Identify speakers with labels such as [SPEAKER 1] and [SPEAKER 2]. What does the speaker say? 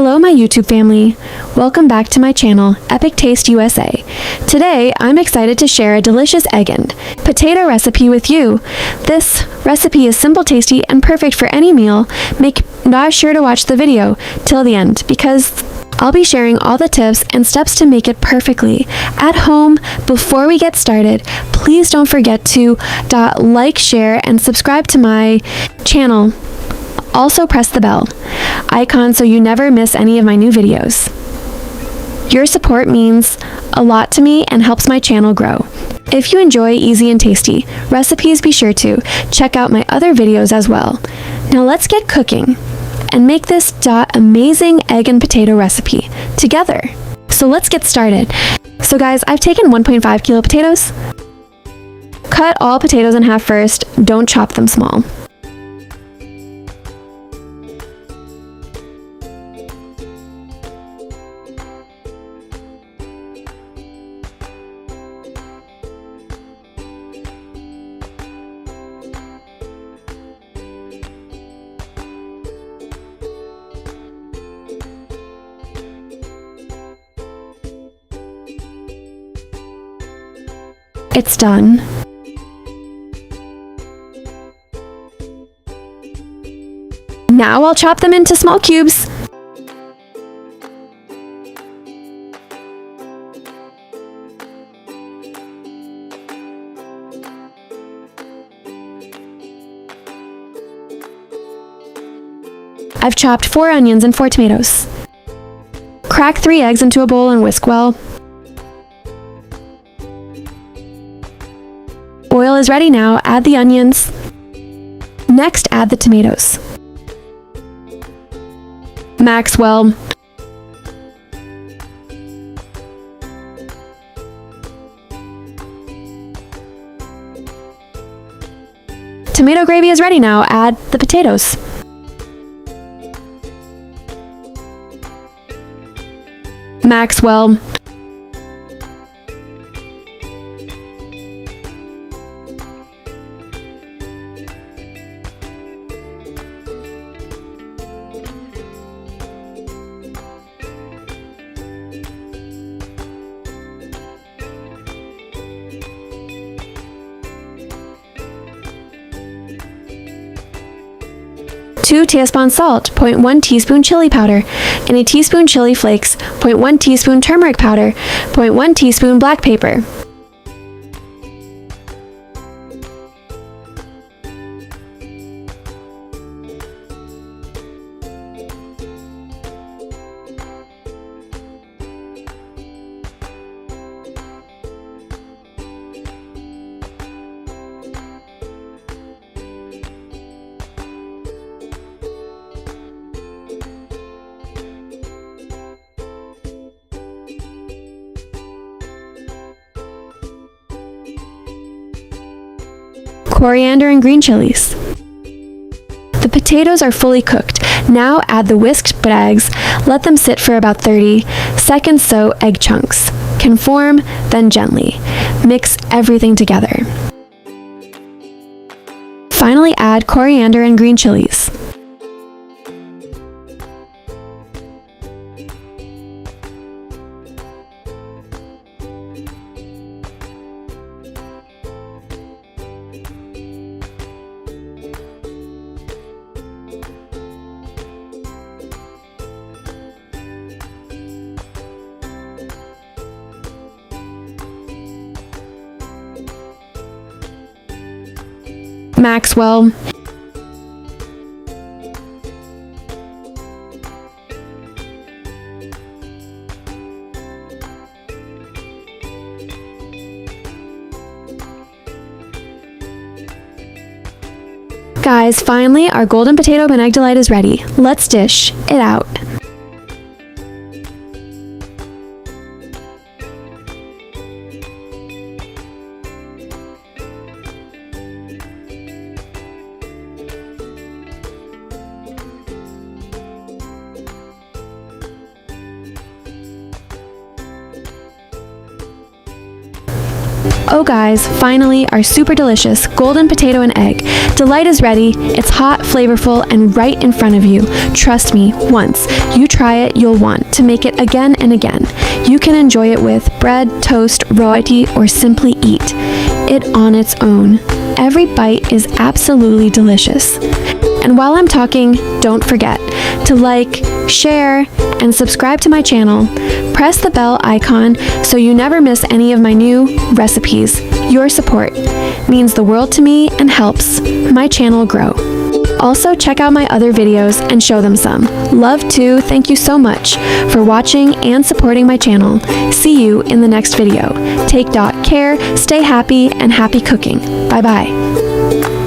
[SPEAKER 1] Hello my YouTube family! Welcome back to my channel, Epic Taste USA. Today, I'm excited to share a delicious egg and potato recipe with you. This recipe is simple, tasty, and perfect for any meal. Make sure to watch the video till the end because I'll be sharing all the tips and steps to make it perfectly at home. Before we get started, please don't forget to like, share, and subscribe to my channel. Also press the bell icon so you never miss any of my new videos. Your support means a lot to me and helps my channel grow. If you enjoy easy and tasty recipes, be sure to check out my other videos as well. Now let's get cooking and make this amazing egg and potato recipe together. So let's get started. So guys, I've taken 1.5 kilo potatoes. Cut all potatoes in half first, don't chop them small. It's done. Now I'll chop them into small cubes. I've chopped 4 onions and 4 tomatoes. Crack 3 eggs into a bowl and whisk well. Oil is ready now, add the onions. Next, add the tomatoes. Mix well. Tomato gravy is ready now, add the potatoes. Mix well. Two tablespoons salt, 0.1 teaspoon chili powder, and a teaspoon chili flakes, 0.1 teaspoon turmeric powder, 0.1 teaspoon black pepper. Coriander and green chilies. The potatoes are fully cooked. Now add the whisked eggs. Let them sit for about 30 seconds so egg chunks can form, then gently mix everything together. Finally, add coriander and green chilies. Mix well. Guys, finally our golden potato and egg delight is ready. Let's dish it out. Oh guys, finally, our super delicious golden potato and egg. Delight is ready. It's hot, flavorful, and right in front of you. Trust me, once you try it, you'll want to make it again and again. You can enjoy it with bread, toast, roti, or simply eat it on its own. Every bite is absolutely delicious. And while I'm talking, don't forget to like, share, and subscribe to my channel. Press the bell icon so you never miss any of my new recipes. Your support means the world to me and helps my channel grow. Also, check out my other videos and show them some love too. Thank you so much for watching and supporting my channel. See you in the next video. Take care, stay happy, and happy cooking. Bye bye.